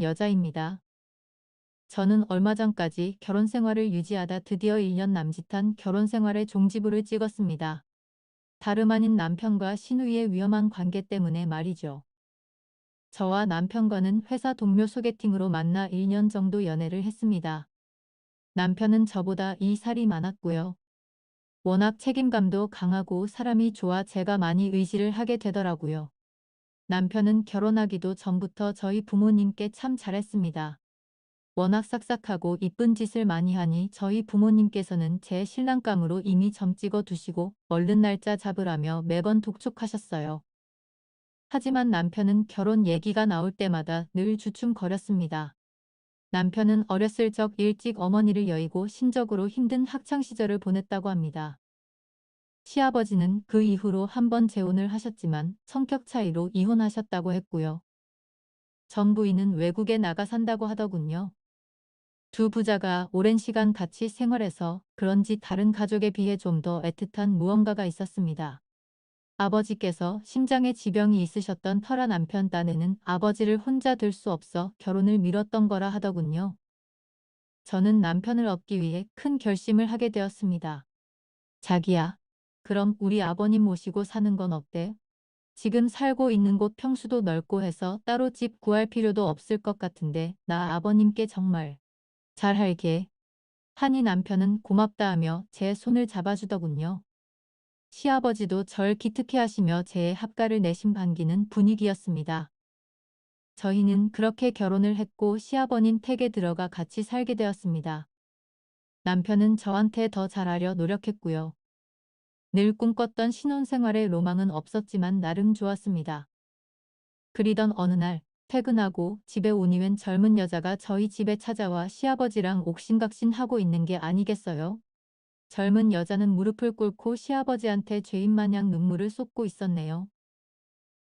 여자입니다. 저는 얼마 전까지 결혼 생활을 유지하다 드디어 1년 남짓한 결혼 생활의 종지부를 찍었습니다. 다름 아닌 남편과 신우이의 위험한 관계 때문에 말이죠. 저와 남편과는 회사 동료 소개팅으로 만나 1년 정도 연애를 했습니다. 남편은 저보다 2살이 많았고요. 워낙 책임감도 강하고 사람이 좋아 제가 많이 의지를 하게 되더라고요. 남편은 결혼하기도 전부터 저희 부모님께 참 잘했습니다. 워낙 싹싹하고 이쁜 짓을 많이 하니 저희 부모님께서는 제 신랑감으로 이미 점 찍어 두시고 얼른 날짜 잡으라며 매번 독촉하셨어요. 하지만 남편은 결혼 얘기가 나올 때마다 늘 주춤거렸습니다. 남편은 어렸을 적 일찍 어머니를 여의고 신적으로 힘든 학창시절을 보냈다고 합니다. 시아버지는 그 이후로 한 번 재혼을 하셨지만 성격 차이로 이혼하셨다고 했고요. 전 부인은 외국에 나가 산다고 하더군요. 두 부자가 오랜 시간 같이 생활해서 그런지 다른 가족에 비해 좀 더 애틋한 무언가가 있었습니다. 아버지께서 심장에 지병이 있으셨던 터라 남편 딴에는 아버지를 혼자 둘 수 없어 결혼을 미뤘던 거라 하더군요. 저는 남편을 얻기 위해 큰 결심을 하게 되었습니다. 자기야, 그럼 우리 아버님 모시고 사는 건 어때? 지금 살고 있는 곳 평수도 넓고 해서 따로 집 구할 필요도 없을 것 같은데 나 아버님께 정말 잘할게. 하니 남편은 고맙다 하며 제 손을 잡아주더군요. 시아버지도 절 기특해 하시며 제 합가를 내심 반기는 분위기였습니다. 저희는 그렇게 결혼을 했고 시아버님 댁에 들어가 같이 살게 되었습니다. 남편은 저한테 더 잘하려 노력했고요. 늘 꿈꿨던 신혼생활의 로망은 없었지만 나름 좋았습니다. 그리던 어느 날 퇴근하고 집에 오니 웬 젊은 여자가 저희 집에 찾아와 시아버지랑 옥신각신하고 있는 게 아니겠어요? 젊은 여자는 무릎을 꿇고 시아버지한테 죄인 마냥 눈물을 쏟고 있었네요.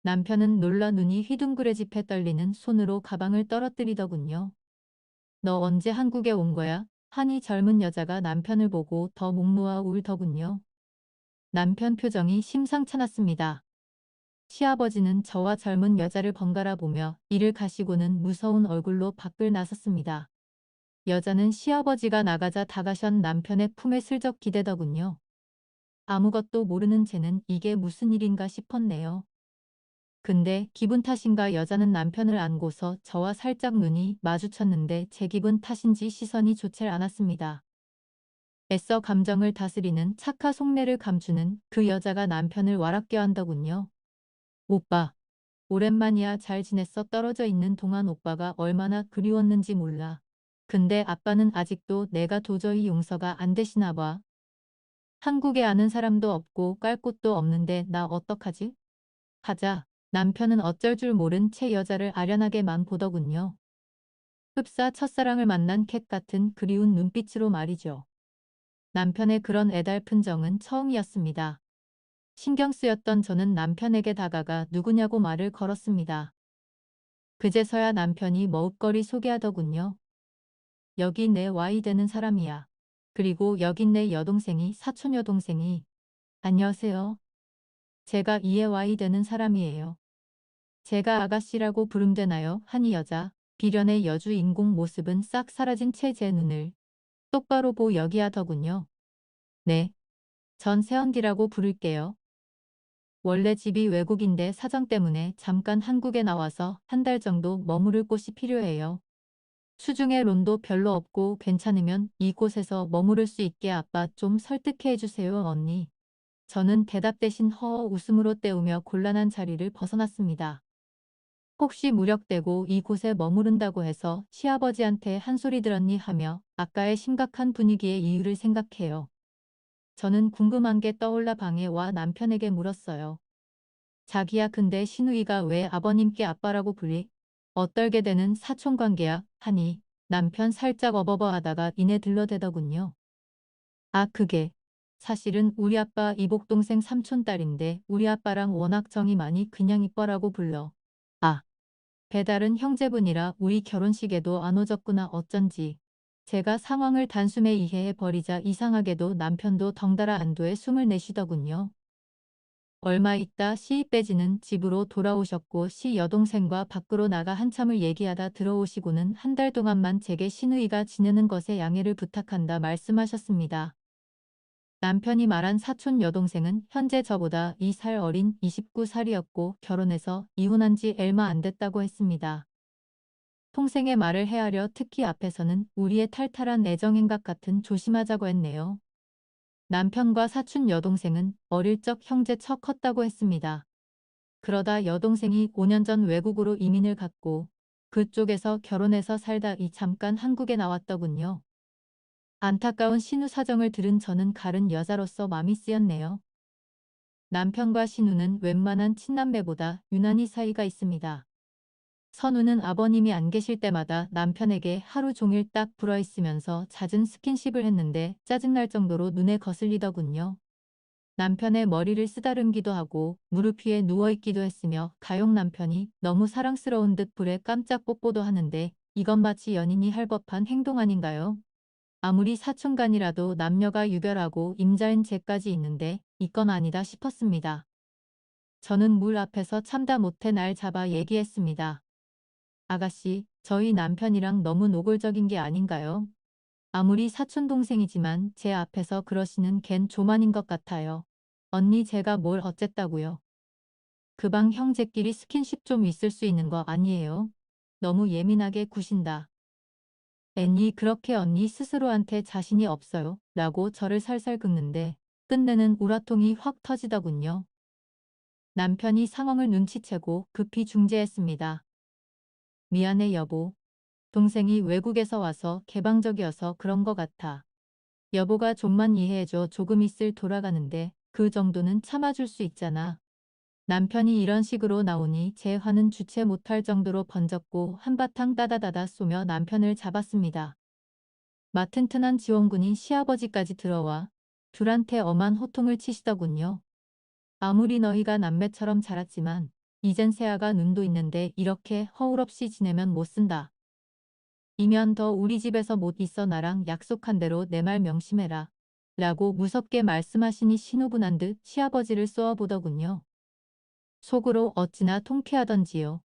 남편은 놀라 눈이 휘둥그레집해 떨리는 손으로 가방을 떨어뜨리더군요. 너 언제 한국에 온 거야? 하니 젊은 여자가 남편을 보고 더 묵놓아 울더군요. 남편 표정이 심상찮았습니다. 시아버지는 저와 젊은 여자를 번갈아 보며 이를 가시고는 무서운 얼굴로 밖을 나섰습니다. 여자는 시아버지가 나가자 다가션 남편의 품에 슬쩍 기대더군요. 아무것도 모르는 쟤는 이게 무슨 일인가 싶었네요. 근데 기분 탓인가 여자는 남편을 안고서 저와 살짝 눈이 마주쳤는데 제 기분 탓인지 시선이 좋질 않았습니다. 애써 감정을 다스리는 착하 속내를 감추는 그 여자가 남편을 와락게 한더군요. 오빠, 오랜만이야. 잘 지냈어? 떨어져 있는 동안 오빠가 얼마나 그리웠는지 몰라. 근데 아빠는 아직도 내가 도저히 용서가 안 되시나 봐. 한국에 아는 사람도 없고 깔 곳도 없는데 나 어떡하지? 하자 남편은 어쩔 줄 모른 채 여자를 아련하게만 보더군요. 흡사 첫사랑을 만난 캣 같은 그리운 눈빛으로 말이죠. 남편의 그런 애달픈 정은 처음이었습니다. 신경 쓰였던 저는 남편에게 다가가 누구냐고 말을 걸었습니다. 그제서야 남편이 머뭇거리 소개하더군요. 여기 내 와이 되는 사람이야. 그리고 여긴 내 여동생이 사촌 여동생이. 안녕하세요. 제가 이의 와이 되는 사람이에요. 제가 아가씨라고 부름되나요? 하니 여자 비련의 여주 인공 모습은 싹 사라진 채 제 눈을 똑바로 보 여기하더군요. 네, 전 세언디라고 부를게요. 원래 집이 외국인데 사정 때문에 잠깐 한국에 나와서 한 달 정도 머무를 곳이 필요해요. 수중에 론도 별로 없고 괜찮으면 이곳에서 머무를 수 있게 아빠 좀 설득해 주세요 언니. 저는 대답 대신 허허 웃음으로 때우며 곤란한 자리를 벗어났습니다. 혹시 무력되고 이곳에 머무른다고 해서 시아버지한테 한 소리 들었니 하며 아까의 심각한 분위기의 이유를 생각해요. 저는 궁금한 게 떠올라 방에 와 남편에게 물었어요. 자기야 근데 신우이가 왜 아버님께 아빠라고 불리? 어떨게 되는 사촌관계야? 하니 남편 살짝 어버버하다가 이내 들러대더군요. 아 그게 사실은 우리 아빠 이복동생 삼촌딸인데 우리 아빠랑 워낙 정이 많이 그냥 이뻐라고 불러. 아 배달은 형제분이라 우리 결혼식에도 안 오졌구나 어쩐지. 제가 상황을 단숨에 이해해 버리자 이상하게도 남편도 덩달아 안도의 숨을 내쉬더군요. 얼마 있다 시입배지는 집으로 돌아오셨고 시 여동생과 밖으로 나가 한참을 얘기하다 들어오시고는 한 달 동안만 제게 시누이가 지내는 것에 양해를 부탁한다 말씀하셨습니다. 남편이 말한 사촌 여동생은 현재 저보다 2살 어린 29살이었고 결혼해서 이혼한 지 얼마 안 됐다고 했습니다. 동생의 말을 헤아려 특히 앞에서는 우리의 탈탈한 애정행각 같은 조심하자고 했네요. 남편과 사촌 여동생은 어릴 적 형제 쳐 컸다고 했습니다. 그러다 여동생이 5년 전 외국으로 이민을 갔고 그쪽에서 결혼해서 살다 잠깐 한국에 나왔더군요. 안타까운 신우 사정을 들은 저는 가른 여자로서 마음이 쓰였네요. 남편과 신우는 웬만한 친남매보다 유난히 사이가 있습니다. 선우는 아버님이 안 계실 때마다 남편에게 하루 종일 딱 불어있으면서 잦은 스킨십을 했는데 짜증날 정도로 눈에 거슬리더군요. 남편의 머리를 쓰다듬기도 하고 무릎 위에 누워있기도 했으며 가용 남편이 너무 사랑스러운 듯 불에 깜짝 뽀뽀도 하는데 이건 마치 연인이 할 법한 행동 아닌가요? 아무리 사촌간이라도 남녀가 유별하고 임자인 죄까지 있는데 이건 아니다 싶었습니다. 저는 물 앞에서 참다 못해 날 잡아 얘기했습니다. 아가씨, 저희 남편이랑 너무 노골적인 게 아닌가요? 아무리 사촌동생이지만 제 앞에서 그러시는 걘 조만인 것 같아요. 언니 제가 뭘 어쨌다고요. 그 방 형제끼리 스킨십 좀 있을 수 있는 거 아니에요? 너무 예민하게 구신다. 애니 그렇게 언니 스스로한테 자신이 없어요. 라고 저를 살살 긁는데 끝내는 우라통이 확 터지더군요. 남편이 상황을 눈치채고 급히 중재했습니다. 미안해 여보. 동생이 외국에서 와서 개방적이어서 그런 거 같아. 여보가 좀만 이해해줘. 조금 있을 돌아가는데 그 정도는 참아줄 수 있잖아. 남편이 이런 식으로 나오니 제 화는 주체 못할 정도로 번졌고 한바탕 따다다다 쏘며 남편을 잡았습니다. 마튼튼한 지원군인 시아버지까지 들어와 둘한테 엄한 호통을 치시더군요. 아무리 너희가 남매처럼 자랐지만 이젠 새아가 눈도 있는데 이렇게 허울 없이 지내면 못 쓴다. 이면 더 우리 집에서 못 있어. 나랑 약속한 대로 내 말 명심해라. 라고 무섭게 말씀하시니 신호분한 듯 시아버지를 쏘아보더군요. 속으로 어찌나 통쾌하던지요.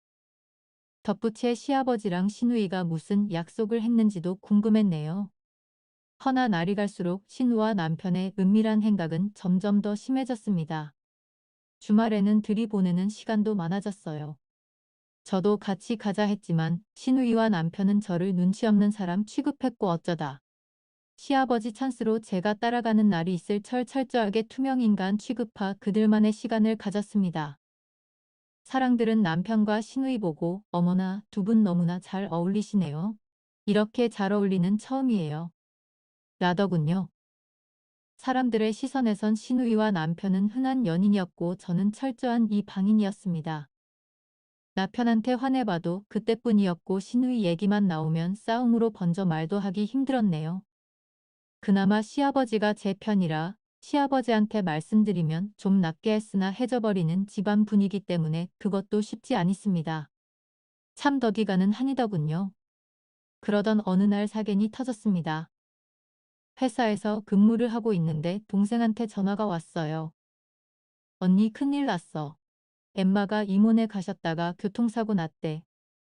덧붙여 시아버지랑 시누이가 무슨 약속을 했는지도 궁금했네요. 허나 날이 갈수록 신우와 남편의 은밀한 행각은 점점 더 심해졌습니다. 주말에는 들이보내는 시간도 많아졌어요. 저도 같이 가자 했지만 신우이와 남편은 저를 눈치 없는 사람 취급했고 어쩌다 시아버지 찬스로 제가 따라가는 날이 있을 철저하게 투명인간 취급하 그들만의 시간을 가졌습니다. 사랑들은 남편과 시누이 보고 어머나 두 분 너무나 잘 어울리시네요. 이렇게 잘 어울리는 처음이에요. 라더군요. 사람들의 시선에선 시누이와 남편은 흔한 연인이었고 저는 철저한 이방인이었습니다. 남편한테 화내봐도 그때뿐이었고 시누이 얘기만 나오면 싸움으로 번져 말도 하기 힘들었네요. 그나마 시아버지가 제 편이라 시아버지한테 말씀드리면 좀 낫게 했으나 해져버리는 집안 분위기 때문에 그것도 쉽지 않았습니다. 참 덕이가는 한이더군요. 그러던 어느 날 사견이 터졌습니다. 회사에서 근무를 하고 있는데 동생한테 전화가 왔어요. 언니 큰일 났어. 엠마가 이모네 가셨다가 교통사고 났대.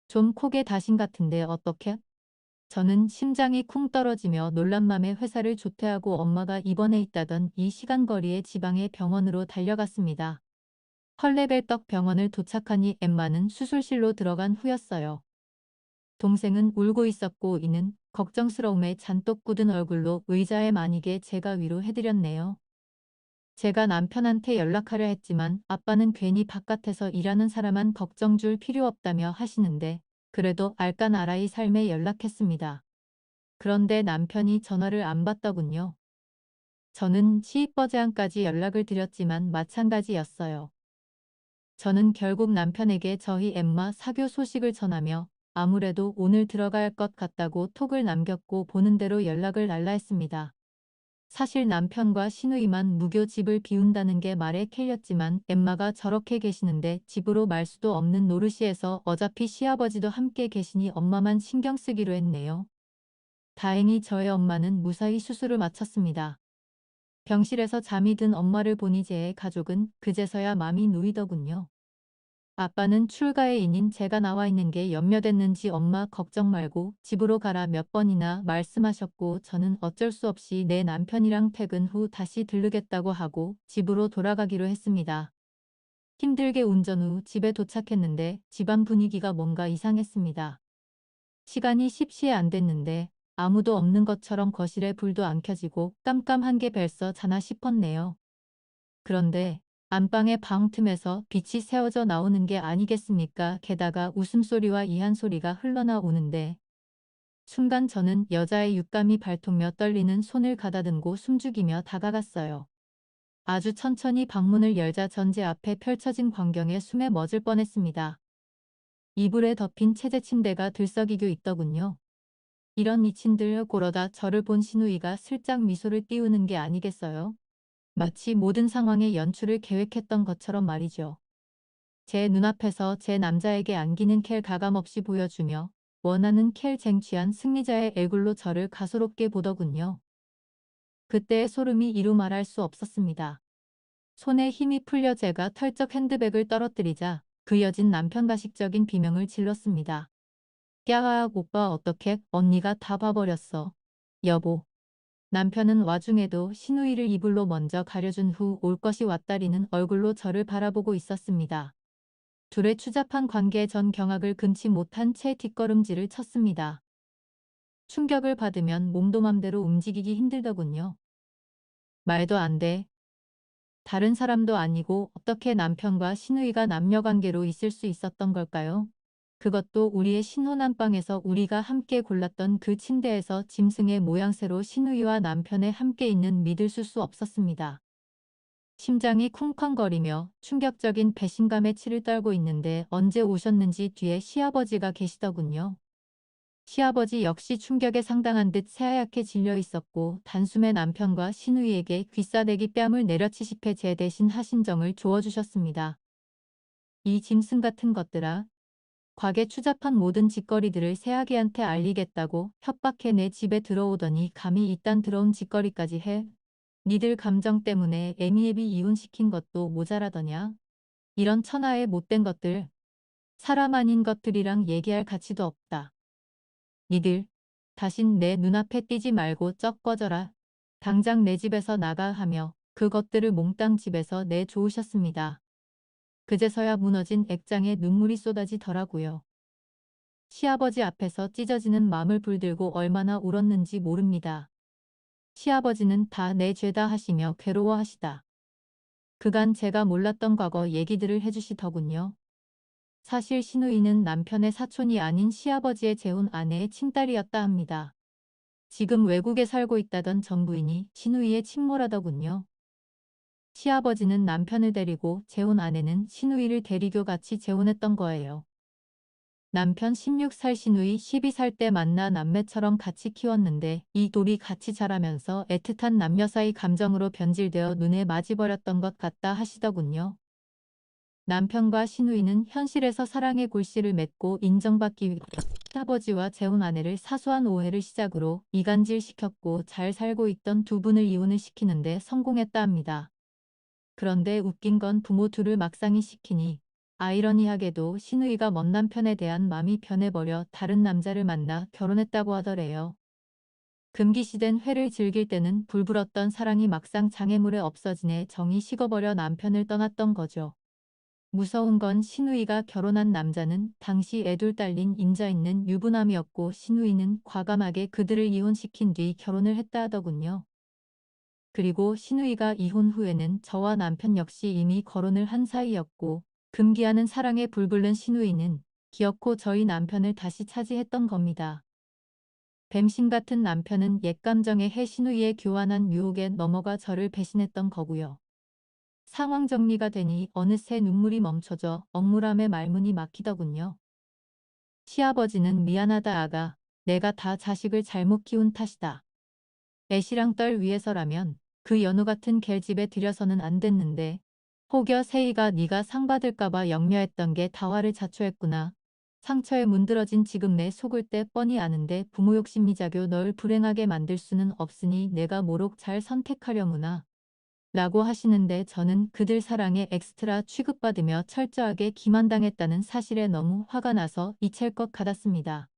좀 콕에 다신 같은데 어떡해? 저는 심장이 쿵 떨어지며 놀란 맘에 회사를 조퇴하고 엄마가 입원해 있다던 이 시간거리의 지방의 병원으로 달려갔습니다. 헐레벌떡 병원을 도착하니 엠마는 수술실로 들어간 후였어요. 동생은 울고 있었고 이는 걱정스러움에 잔뜩 굳은 얼굴로 의자에 마니게 제가 위로해드렸네요. 제가 남편한테 연락하려 했지만 아빠는 괜히 바깥에서 일하는 사람만 걱정 줄 필요 없다며 하시는데 그래도 알까나라의 삶에 연락했습니다. 그런데 남편이 전화를 안 받더군요. 저는 시입버제안까지 연락을 드렸지만 마찬가지였어요. 저는 결국 남편에게 저희 엠마 사교 소식을 전하며 아무래도 오늘 들어갈 것 같다고 톡을 남겼고 보는 대로 연락을 날라 했습니다. 사실 남편과 시누이만 무교 집을 비운다는 게 말에 캘렸지만 엠마가 저렇게 계시는데 집으로 말 수도 없는 노릇이에서 어차피 시아버지도 함께 계시니 엄마만 신경 쓰기로 했네요. 다행히 저의 엄마는 무사히 수술을 마쳤습니다. 병실에서 잠이 든 엄마를 보니 제 가족은 그제서야 맘이 놓이더군요. 아빠는 출가의 인인 제가 나와 있는 게 염려됐는지 엄마 걱정 말고 집으로 가라 몇 번이나 말씀하셨고 저는 어쩔 수 없이 내 남편이랑 퇴근 후 다시 들르겠다고 하고 집으로 돌아가기로 했습니다. 힘들게 운전 후 집에 도착했는데 집안 분위기가 뭔가 이상했습니다. 시간이 10시에 안 됐는데 아무도 없는 것처럼 거실에 불도 안 켜지고 깜깜한 게 벌써 자나 싶었네요. 그런데 안방의 방 틈에서 빛이 새어져 나오는 게 아니겠습니까? 게다가 웃음소리와 이한 소리가 흘러나오는데 순간 저는 여자의 육감이 발통며 떨리는 손을 가다듬고 숨죽이며 다가갔어요. 아주 천천히 방문을 열자 전제 앞에 펼쳐진 광경에 숨에 멎을 뻔했습니다. 이불에 덮인 체제 침대가 들썩이고 있더군요. 이런 미친들 고러다 저를 본 신우이가 슬쩍 미소를 띄우는 게 아니겠어요? 마치 모든 상황의 연출을 계획했던 것처럼 말이죠. 제 눈앞에서 제 남자에게 안기는 켈 가감없이 보여주며 원하는 켈 쟁취한 승리자의 얼굴로 저를 가소롭게 보더군요. 그때의 소름이 이루 말할 수 없었습니다. 손에 힘이 풀려 제가 털쩍 핸드백을 떨어뜨리자 그 여진 남편 가식적인 비명을 질렀습니다. 꺄아 오빠 어떡해 언니가 다 봐버렸어. 여보. 남편은 와중에도 신우이를 이불로 먼저 가려준 후 올 것이 왔다리는 얼굴로 저를 바라보고 있었습니다. 둘의 추잡한 관계에 전 경악을 금치 못한 채 뒷걸음질을 쳤습니다. 충격을 받으면 몸도 맘대로 움직이기 힘들더군요. 말도 안 돼. 다른 사람도 아니고 어떻게 남편과 신우이가 남녀관계로 있을 수 있었던 걸까요? 그것도 우리의 신혼안방에서 우리가 함께 골랐던 그 침대에서 짐승의 모양새로 신우이와 남편에 함께 있는 믿을 수 없었습니다. 심장이 쿵쾅거리며 충격적인 배신감에 치를 떨고 있는데 언제 오셨는지 뒤에 시아버지가 계시더군요. 시아버지 역시 충격에 상당한 듯 새하얗게 질려 있었고 단숨에 남편과 신우이에게 귀싸대기 뺨을 내려치시패 제 대신 하신정을 조어주셨습니다. 이 짐승 같은 것들아. 과게 추잡한 모든 짓거리들을 새아기한테 알리겠다고 협박해 내 집에 들어오더니 감히 이딴 더러운 짓거리까지 해. 니들 감정 때문에 애미애비 이혼시킨 것도 모자라더냐. 이런 천하의 못된 것들. 사람 아닌 것들이랑 얘기할 가치도 없다. 니들 다신 내 눈앞에 띄지 말고 쩍 꺼져라. 당장 내 집에서 나가 하며 그것들을 몽땅 집에서 내좋으셨습니다. 그제서야 무너진 액장에 눈물이 쏟아지더라고요. 시아버지 앞에서 찢어지는 맘을 불들고 얼마나 울었는지 모릅니다. 시아버지는 다 내 죄다 하시며 괴로워하시다. 그간 제가 몰랐던 과거 얘기들을 해주시더군요. 사실 신우이는 남편의 사촌이 아닌 시아버지의 재혼 아내의 친딸이었다 합니다. 지금 외국에 살고 있다던 전부인이 신우이의 친모라더군요. 시아버지는 남편을 데리고 재혼 아내는 신우이를 데리고 같이 재혼했던 거예요. 남편 16살 신우이 12살 때 만나 남매처럼 같이 키웠는데 이 둘이 같이 자라면서 애틋한 남녀 사이 감정으로 변질되어 눈에 맞이버렸던 것 같다 하시더군요. 남편과 신우이는 현실에서 사랑의 골씨를 맺고 인정받기 위해 시아버지와 재혼 아내를 사소한 오해를 시작으로 이간질시켰고 잘 살고 있던 두 분을 이혼을 시키는데 성공했다 합니다. 그런데 웃긴 건 부모 둘을 막상이 시키니 아이러니하게도 신우이가 먼 남편에 대한 맘이 변해버려 다른 남자를 만나 결혼했다고 하더래요. 금기시된 회를 즐길 때는 불불었던 사랑이 막상 장애물에 없어지네 정이 식어버려 남편을 떠났던 거죠. 무서운 건 신우이가 결혼한 남자는 당시 애둘 딸린 인자 있는 유부남이었고 신우이는 과감하게 그들을 이혼시킨 뒤 결혼을 했다 하더군요. 그리고 신우이가 이혼 후에는 저와 남편 역시 이미 거론을 한 사이였고 금기하는 사랑에 불불른 신우이는 기어코 저희 남편을 다시 차지했던 겁니다. 뱀신 같은 남편은 옛 감정에 해 신우이의 교환한 유혹에 넘어가 저를 배신했던 거고요. 상황 정리가 되니 어느새 눈물이 멈춰져 억울함에 말문이 막히더군요. 시아버지는 미안하다 아가. 내가 다 자식을 잘못 키운 탓이다. 애시랑 딸 위해서라면 그 연우 같은 갤집에 들여서는 안 됐는데 혹여 세이가 네가 상 받을까봐 염려했던 게 다화를 자초했구나. 상처에 문드러진 지금 내 속을 때 뻔히 아는데 부모 욕심 미자교 널 불행하게 만들 수는 없으니 내가 모록 잘 선택하려무나. 라고 하시는데 저는 그들 사랑에 엑스트라 취급받으며 철저하게 기만당했다는 사실에 너무 화가 나서 이칠 것 같았습니다.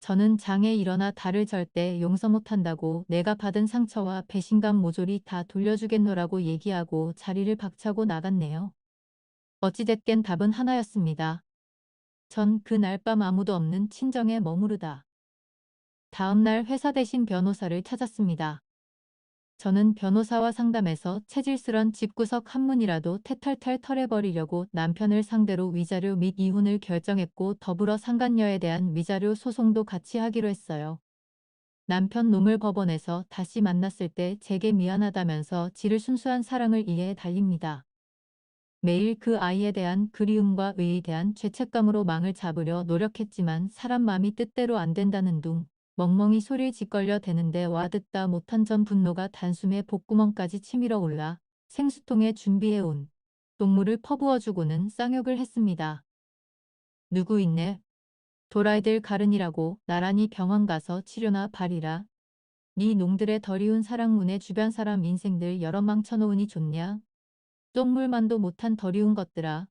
저는 장에 일어나 달을 절대 용서 못한다고 내가 받은 상처와 배신감 모조리 다 돌려주겠노라고 얘기하고 자리를 박차고 나갔네요. 어찌됐든 답은 하나였습니다. 전 그날 밤 아무도 없는 친정에 머무르다. 다음날 회사 대신 변호사를 찾았습니다. 저는 변호사와 상담해서 체질스런 집구석 한문이라도 태탈탈 털어버리려고 남편을 상대로 위자료 및 이혼을 결정했고 더불어 상간녀에 대한 위자료 소송도 같이 하기로 했어요. 남편 놈을 법원에서 다시 만났을 때 제게 미안하다면서 지를 순수한 사랑을 이해해 달립니다. 매일 그 아이에 대한 그리움과 의에 대한 죄책감으로 망을 잡으려 노력했지만 사람 마음이 뜻대로 안 된다는 둥 멍멍이 소리에 짓걸려 대는데 와듣다 못한 전 분노가 단숨에 복구멍까지 치밀어 올라 생수통에 준비해온 동물을 퍼부어주고는 쌍욕을 했습니다. 누구 있네? 도라이들 가른이라고 나란히 병원 가서 치료나 받으라. 네 놈들의 덜이운 사랑문에 주변 사람 인생들 여러 망쳐놓으니 좋냐? 똥물만도 못한 덜이운 것들아.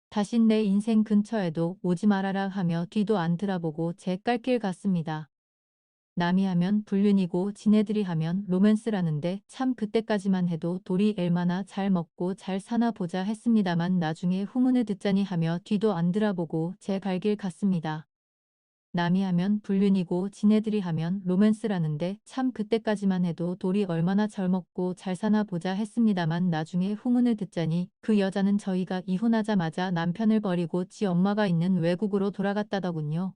다신 내 인생 근처에도 오지 말아라 하며 뒤도 안 돌아보고 제 깔길 갔습니다. 남이 하면 불륜이고 지네들이 하면 로맨스라는데 참 그때까지만 해도 돌이 얼마나 잘 먹고 잘 사나 보자 했습니다만 나중에 후문을 듣자니 하며 뒤도 안 돌아보고 제 갈 길 갔습니다. 남이 하면 불륜이고 지네들이 하면 로맨스라는데 참 그때까지만 해도 돌이 얼마나 젊었고 잘 사나 보자 했습니다만 나중에 후문을 듣자니 그 여자는 저희가 이혼하자마자 남편을 버리고 지 엄마가 있는 외국으로 돌아갔다더군요.